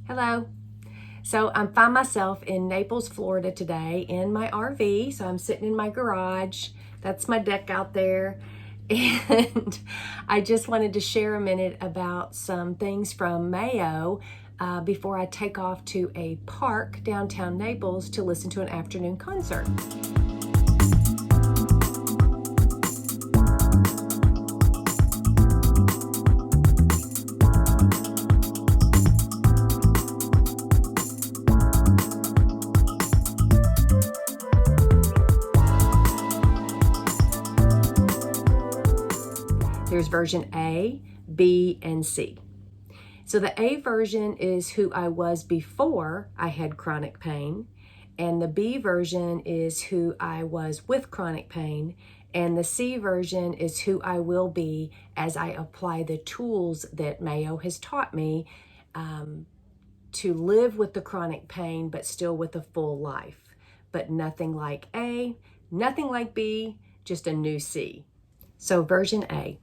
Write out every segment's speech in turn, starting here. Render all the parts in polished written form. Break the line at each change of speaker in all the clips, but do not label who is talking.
Hello. So I find myself in Naples, Florida today in my RV. So I'm sitting in my garage. That's my deck out there. And I just wanted to share a minute about some things from Mayo before I take off to a park downtown Naples to listen to an afternoon concert. There's version A, B, and C. So the A version is who I was before I had chronic pain, and the B version is who I was with chronic pain, and the C version is who I will be as I apply the tools that Mayo has taught me to live with the chronic pain, but still with a full life. But nothing like A, nothing like B, just a new C. So version A.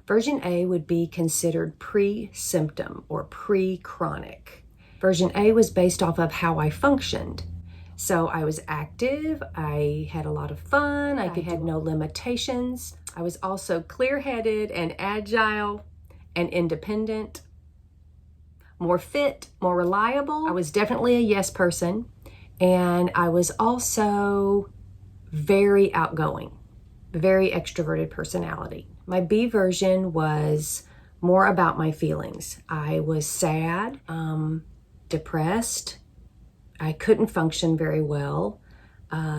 Version A would be considered pre-symptom or pre-chronic. Version A was based off of how I functioned. So I was active, I had a lot of fun, I had no limitations. I was also clear-headed and agile and independent, more fit, more reliable. I was definitely a yes person, and I was also very outgoing, very extroverted personality. My B version was more about my feelings. I was sad, depressed. I couldn't function very well.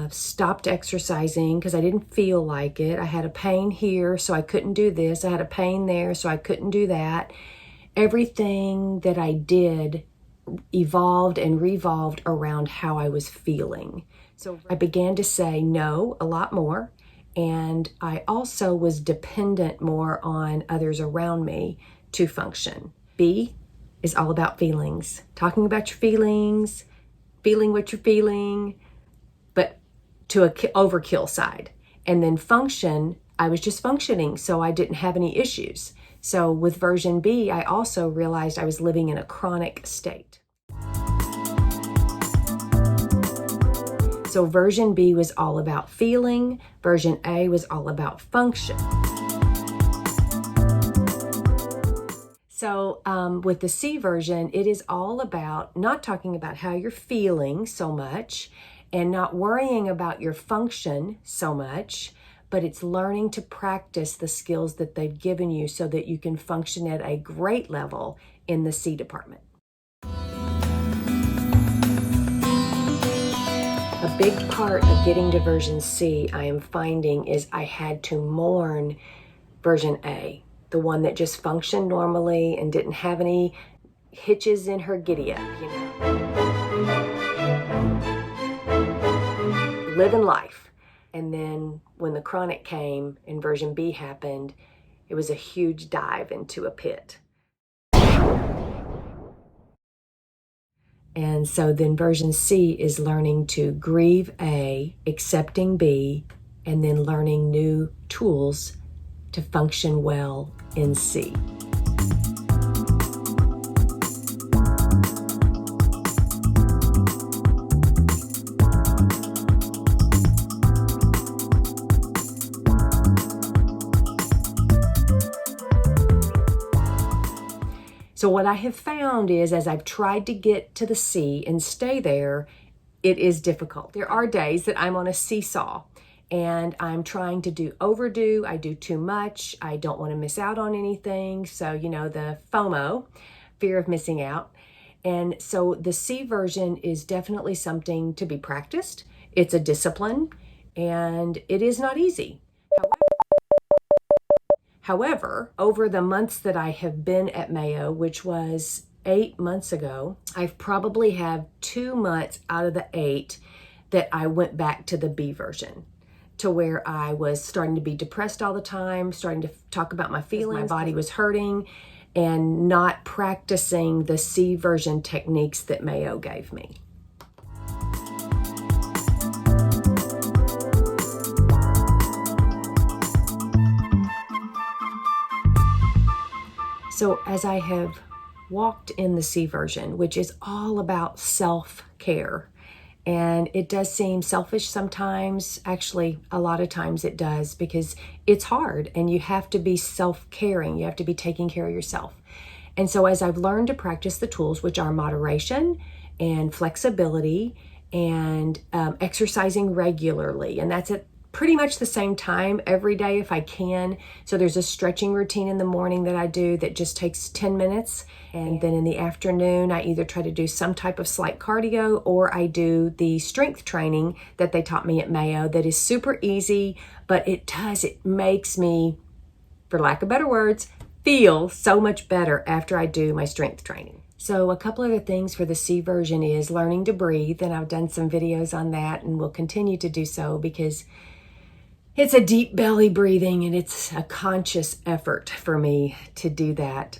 Stopped exercising because I didn't feel like it. I had a pain here, so I couldn't do this. I had a pain there, so I couldn't do that. Everything that I did evolved and revolved around how I was feeling. So I began to say no a lot more. And I also was dependent more on others around me to function. B is all about feelings. Talking about your feelings, feeling what you're feeling, but to an overkill side. And then function, I was just functioning, so I didn't have any issues. So with version B, I also realized I was living in a chronic state. So version B was all about feeling, version A was all about function. So with the C version, it is all about not talking about how you're feeling so much and not worrying about your function so much, but it's learning to practice the skills that they've given you so that you can function at a great level in the C department. A big part of getting to version C, I am finding, is I had to mourn version A, the one that just functioned normally and didn't have any hitches in her giddy-up, living life. And then when the chronic came and version B happened, it was a huge dive into a pit. And so then version C is learning to grieve A, accepting B, and then learning new tools to function well in C. So what I have found is, as I've tried to get to the C and stay there, it is difficult. There are days that I'm on a seesaw and I'm trying to overdo. I do too much. I don't want to miss out on anything. So, the FOMO, fear of missing out. And so the C version is definitely something to be practiced. It's a discipline and it is not easy. However, over the months that I have been at Mayo, which was 8 months ago, I've probably have 2 months out of the 8 that I went back to the B version, to where I was starting to be depressed all the time, starting to talk about my feelings, my body was hurting, and not practicing the C version techniques that Mayo gave me. So as I have walked in the C version, which is all about self-care. And it does seem selfish sometimes. Actually, a lot of times it does, because it's hard and you have to be self-caring. You have to be taking care of yourself. And so as I've learned to practice the tools, which are moderation and flexibility and exercising regularly, and that's at pretty much the same time every day if I can. So there's a stretching routine in the morning that I do that just takes 10 minutes. And then in the afternoon, I either try to do some type of slight cardio, or I do the strength training that they taught me at Mayo that is super easy, but it makes me, for lack of better words, feel so much better after I do my strength training. So a couple other things for the C version is learning to breathe, and I've done some videos on that and will continue to do so, because it's a deep belly breathing and it's a conscious effort for me to do that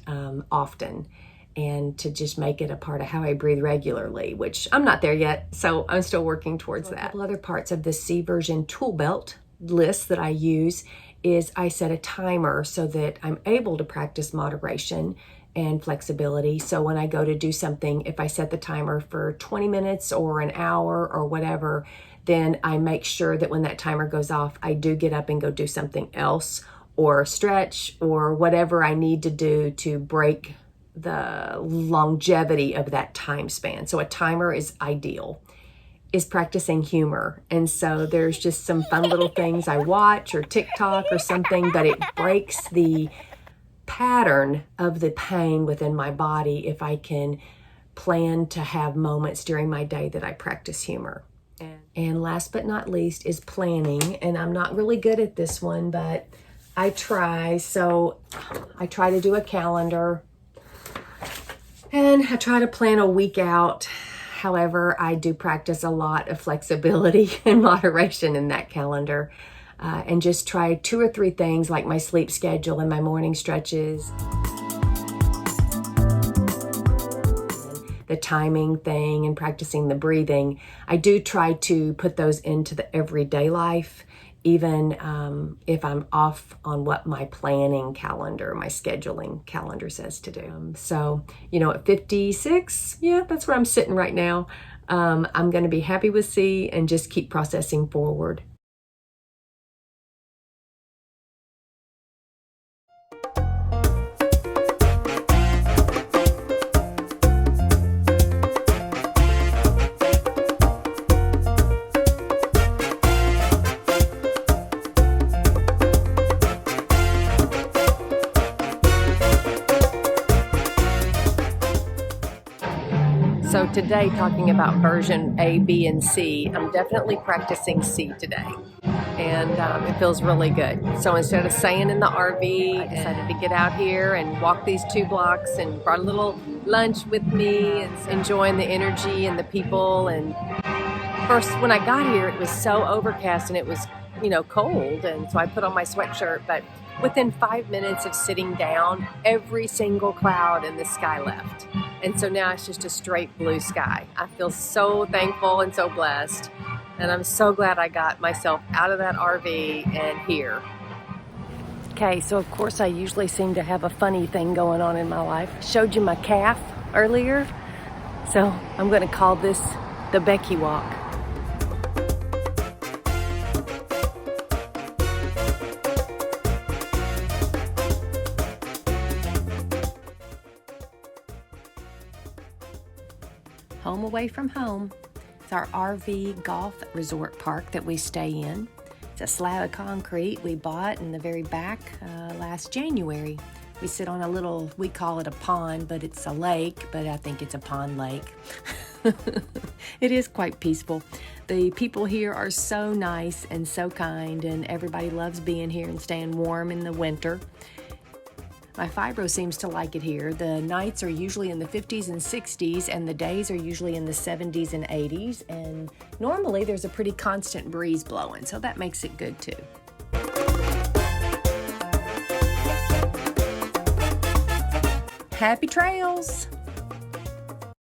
often, and to just make it a part of how I breathe regularly, which I'm not there yet, so I'm still working towards that. A couple other parts of the C version tool belt list that I use is I set a timer so that I'm able to practice moderation and flexibility. So when I go to do something, if I set the timer for 20 minutes or an hour or whatever, then I make sure that when that timer goes off, I do get up and go do something else, or stretch, or whatever I need to do to break the longevity of that time span. So a timer is ideal. Is practicing humor. And so there's just some fun little things I watch, or TikTok or something, but it breaks the pattern of the pain within my body if I can plan to have moments during my day that I practice humor. And last but not least is planning. And I'm not really good at this one, but I try. So I try to do a calendar, and I try to plan a week out. However, I do practice a lot of flexibility and moderation in that calendar, and just try 2 or 3 things like my sleep schedule and my morning stretches. The timing thing and practicing the breathing. I do try to put those into the everyday life, even if I'm off on what my planning calendar, my scheduling calendar says to do. So, at 56, yeah, that's where I'm sitting right now. I'm going to be happy with C and just keep processing forward. So today, talking about version A, B, and C, I'm definitely practicing C today, and it feels really good. So instead of staying in the RV, I decided to get out here and walk these 2 blocks, and brought a little lunch with me, and enjoying the energy and the people. And first, when I got here, it was so overcast and it was, cold, and so I put on my sweatshirt, but within 5 minutes of sitting down, every single cloud in the sky left. And so now it's just a straight blue sky. I feel so thankful and so blessed. And I'm so glad I got myself out of that RV and here. Okay, so of course I usually seem to have a funny thing going on in my life. I showed you my calf earlier. So I'm going to call this the Becky Walk. Home away from home. It's our RV golf resort park that we stay in. It's a slab of concrete we bought in the very back last January. We sit on a little, we call it a pond, but it's a lake, but I think it's a pond lake. It is quite peaceful. The people here are so nice and so kind, and everybody loves being here and staying warm in the winter. My fibro seems to like it here. The nights are usually in the 50s and 60s, and the days are usually in the 70s and 80s. And normally there's a pretty constant breeze blowing, so that makes it good too. Happy trails!